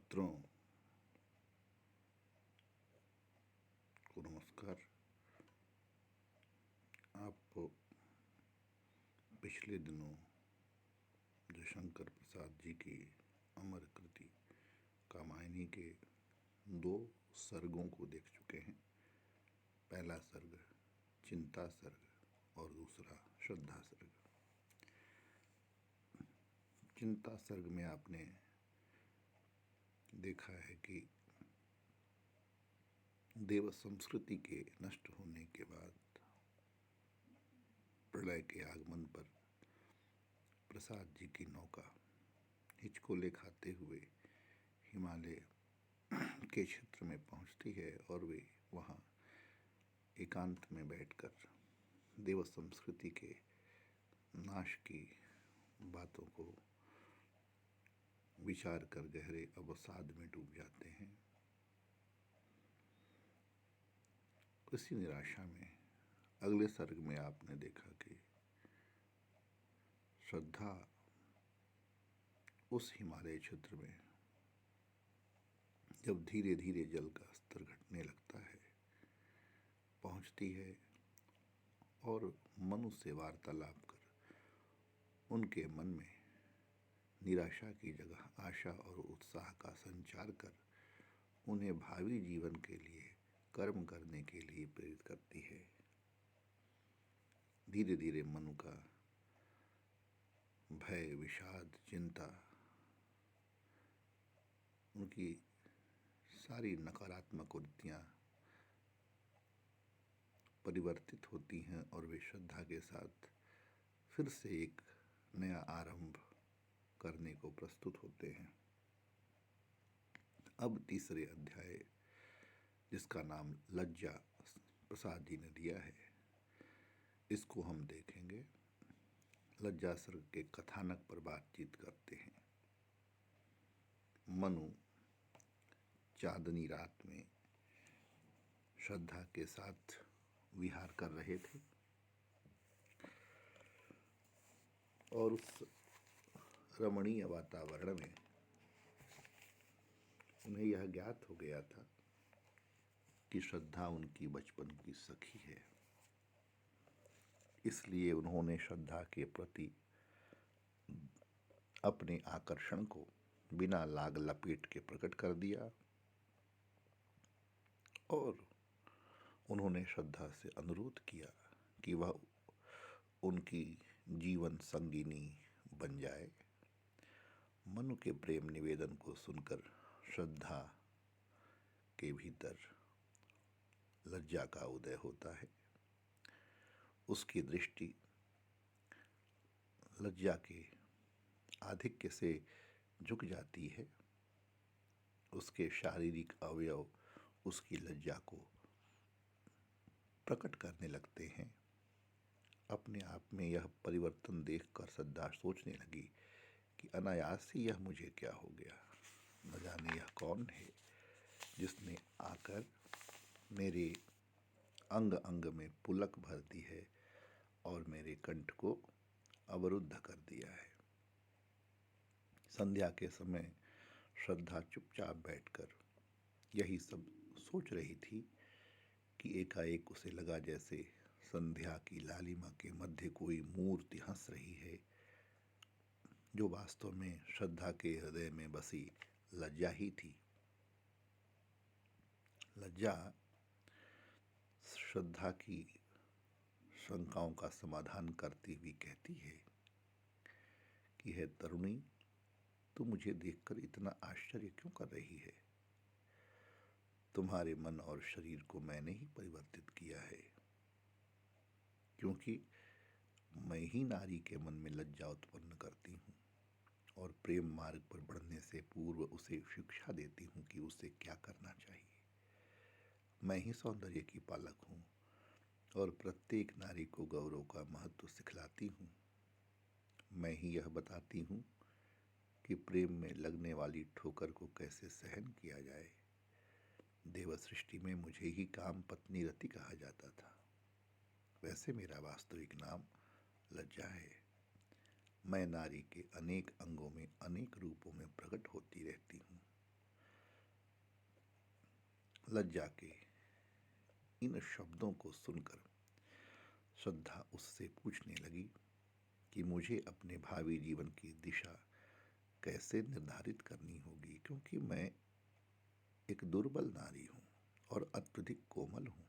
छात्रों को नमस्कार। आप पिछले दिनों जो शंकर प्रसाद जी की अमर कृति कामायनी के 2 सर्गों को देख चुके हैं। पहला सर्ग चिंता सर्ग और दूसरा श्रद्धा सर्ग। चिंता सर्ग में आपने देखा है कि देव संस्कृति के नष्ट होने के बाद प्रलय के आगमन पर प्रसाद जी की नौका हिचकोले खाते हुए हिमालय के क्षेत्र में पहुंचती है और वे वहां एकांत में बैठकर देव संस्कृति के नाश की बातों को विचार कर गहरे अवसाद में डूब जाते हैं। इसी निराशा में अगले सर्ग में आपने देखा कि श्रद्धा उस हिमालय क्षेत्र में जब धीरे धीरे जल का स्तर घटने लगता है पहुंचती है और मनु से वार्तालाप कर उनके मन में निराशा की जगह आशा और उत्साह का संचार कर उन्हें भावी जीवन के लिए कर्म करने के लिए प्रेरित करती है। धीरे धीरे मनु का भय, विषाद, चिंता, उनकी सारी नकारात्मक वृत्तियां परिवर्तित होती हैं और वे श्रद्धा के साथ फिर से एक नया आरंभ करने को प्रस्तुत होते हैं। अब तीसरे अध्याय, जिसका नाम लज्जा प्रसाद जी ने दिया है, इसको हम देखेंगे। लज्जा सर्ग के कथानक पर बातचीत करते हैं। मनु चांदनी रात में श्रद्धा के साथ विहार कर रहे थे और उस रमणीय वातावरण में उन्हें यह ज्ञात हो गया था कि श्रद्धा उनकी बचपन की सखी है। इसलिए उन्होंने श्रद्धा के प्रति अपने आकर्षण को बिना लाग लपेट के प्रकट कर दिया और उन्होंने श्रद्धा से अनुरोध किया कि वह उनकी जीवन संगिनी बन जाए। मनु के प्रेम निवेदन को सुनकर श्रद्धा के भीतर लज्जा का उदय होता है। उसकी दृष्टि लज्जा के आधिक्य से झुक जाती है। उसके शारीरिक अवयव उसकी लज्जा को प्रकट करने लगते हैं। अपने आप में यह परिवर्तन देखकर श्रद्धा सोचने लगी कि अनायास ही यह मुझे क्या हो गया। न जाने यह कौन है जिसने आकर मेरे अंग अंग में पुलक भर दी है और मेरे कंठ को अवरुद्ध कर दिया है। संध्या के समय श्रद्धा चुपचाप बैठकर यही सब सोच रही थी कि एकाएक उसे लगा जैसे संध्या की लालिमा के मध्य कोई मूर्ति हंस रही है, जो वास्तव में श्रद्धा के हृदय में बसी लज्जा ही थी। लज्जा श्रद्धा की शंकाओं का समाधान करती हुई कहती है कि है तरुणी, तू मुझे देखकर इतना आश्चर्य क्यों कर रही है? तुम्हारे मन और शरीर को मैंने ही परिवर्तित किया है, क्योंकि मैं ही नारी के मन में लज्जा उत्पन्न करती हूँ और प्रेम मार्ग पर बढ़ने से पूर्व उसे शिक्षा देती हूँ कि उसे क्या करना चाहिए। मैं ही सौंदर्य की पालक हूँ और प्रत्येक नारी को गौरव का महत्व सिखलाती हूँ। मैं ही यह बताती हूँ कि प्रेम में लगने वाली ठोकर को कैसे सहन किया जाए। देव सृष्टि में मुझे ही काम पत्नी रति कहा जाता था, वैसे मेरा वास्तविक नाम लज्जा है। मैं नारी के अनेक अंगों में अनेक रूपों में प्रकट होती रहती हूँ। लज्जा के इन शब्दों को सुनकर श्रद्धा उससे पूछने लगी कि मुझे अपने भावी जीवन की दिशा कैसे निर्धारित करनी होगी, क्योंकि मैं एक दुर्बल नारी हूँ और अत्यधिक कोमल हूँ।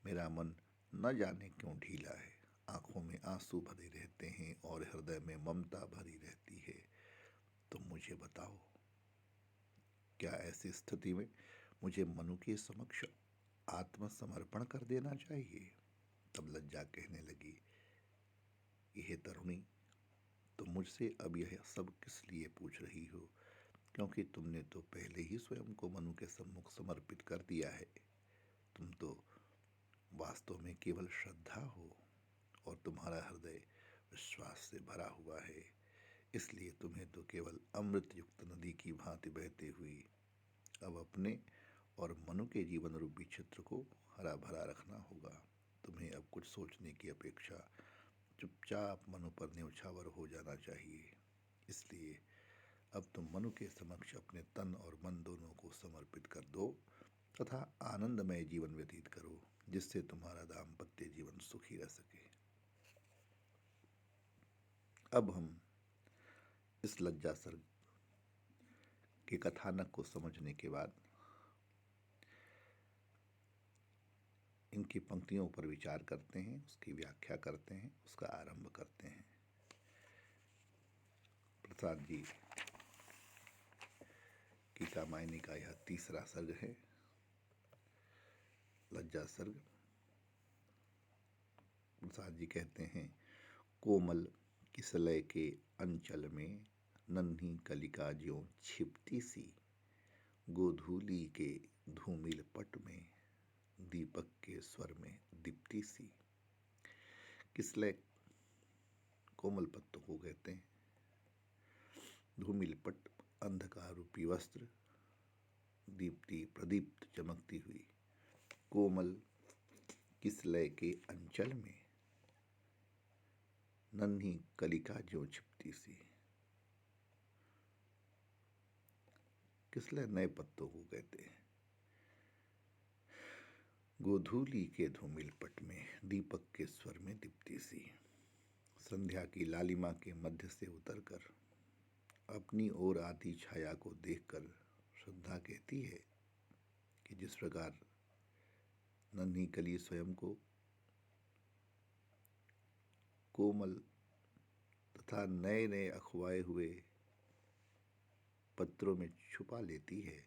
मेरा मन न जाने क्यों ढीला है, आंखों में आंसू भरे रहते हैं और हृदय में ममता भरी रहती है। तुम मुझे बताओ, क्या ऐसी स्थिति में मुझे मनु के समक्ष आत्मसमर्पण कर देना चाहिए? तब लज्जा कहने लगी, यह तरुणी, तुम मुझसे अब यह सब किस लिए पूछ रही हो? क्योंकि तुमने तो पहले ही स्वयं को मनु के सम्मुख समर्पित कर दिया है। तुम तो वास्तव में केवल श्रद्धा हो और तुम्हारा हृदय विश्वास से भरा हुआ है। इसलिए तुम्हें तो केवल अमृत युक्त नदी की भांति बहते हुई अब अपने और मनु के जीवन रूपी क्षेत्र को हरा भरा रखना होगा। तुम्हें अब कुछ सोचने की अपेक्षा चुपचाप मनु पर न्यौछावर हो जाना चाहिए। इसलिए अब तुम मनु के समक्ष अपने तन और मन दोनों को समर्पित कर दो तथा आनंदमय जीवन व्यतीत करो, जिससे तुम्हारा दाम्पत्य जीवन सुखी रह सके। अब हम इस लज्जा सर्ग के कथानक को समझने के बाद इनकी पंक्तियों पर विचार करते हैं, उसकी व्याख्या करते हैं, उसका आरंभ करते हैं। प्रसाद जी की कामायनी का यह तीसरा सर्ग है, लज्जा सर्ग। प्रसाद जी कहते हैं, कोमल किसलय के अंचल में नन्ही कलिका ज्यों छिपती सी, गोधूली के धूमिल पट में दीपक के स्वर में दीप्ति सी। किसलय कोमल पत्तों को कहते हैं। धूमिल पट अंधकार रूपी वस्त्र, दीप्ति प्रदीप्त चमकती हुई। कोमल किसलय के अंचल में नन्ही कलिका ज्यों छिपती सी। किसलय नए पत्तों को कहते हैं। गोधूली के धूमिल पट में दीपक के स्वर में दीप्ति सी। संध्या की लालिमा के मध्य से उतरकर अपनी ओर आती छाया को देखकर श्रद्धा कहती है कि जिस प्रकार नन्ही कली स्वयं को कोमल तथा नए नए अखवाए हुए पत्रों में छुपा लेती है,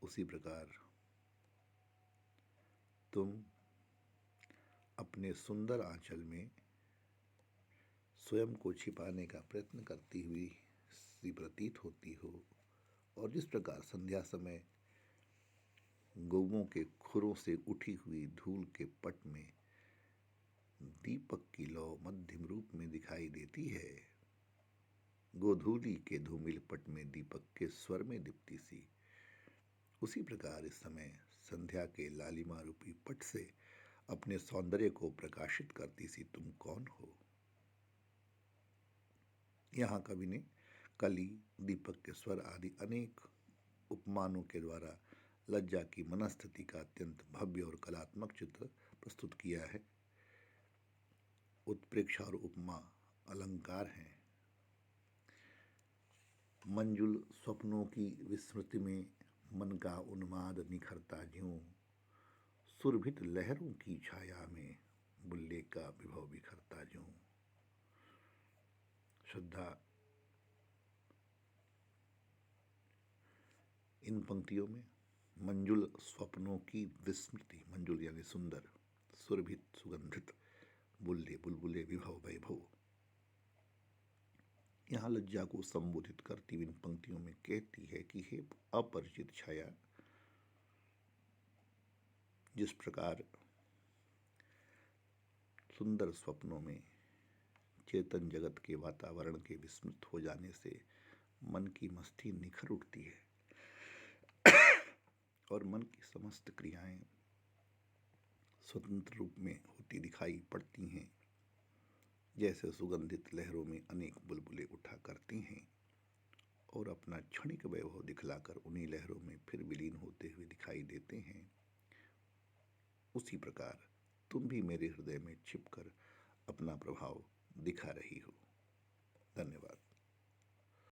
उसी प्रकार तुम अपने सुंदर आंचल में स्वयं को छिपाने का प्रयत्न करती हुई सी प्रतीत होती हो। और जिस प्रकार संध्या समय गौओं के खुरों से उठी हुई धूल के पट में दीपक की लौ मध्यम रूप में दिखाई देती है, गोधूली के धूमिल पट में दीपक के स्वर में दीप्ति सी, उसी प्रकार इस समय संध्या के लालिमा रूपी पट से अपने सौंदर्य को प्रकाशित करती सी तुम कौन हो? यहाँ कवि ने कली, दीपक के स्वर आदि अनेक उपमानों के द्वारा लज्जा की मनस्थिति का अत्यंत भव्य और कलात्मक चित्र प्रस्तुत किया है। उत्प्रेक्षा और उपमा अलंकार हैं। मंजुल स्वप्नों की विस्मृति में मन का उन्माद निखरता ज्यों, सुरभित लहरों की छाया में बुल्ले का विभव बिखरता ज्यों। श्रद्धा इन पंक्तियों में मंजुल स्वप्नों की विस्मृति, मंजुल यानी सुंदर, सुरभित सुगंधित, बुल्ले बुलबुले विभव वैभव, यहाँ लज्जा को संबोधित करती हुई इन पंक्तियों में कहती है कि हे अपरिचित छाया, जिस प्रकार सुंदर स्वप्नों में चेतन जगत के वातावरण के विस्मृत हो जाने से मन की मस्ती निखर उठती है और मन की समस्त क्रियाएं स्वतंत्र रूप में होती दिखाई पड़ती हैं, जैसे सुगंधित लहरों में अनेक बुलबुले उठा करती हैं और अपना क्षणिक वैभव दिखलाकर उन्हीं लहरों में फिर विलीन होते हुए दिखाई देते हैं, उसी प्रकार तुम भी मेरे हृदय में छिपकर अपना प्रभाव दिखा रही हो। धन्यवाद।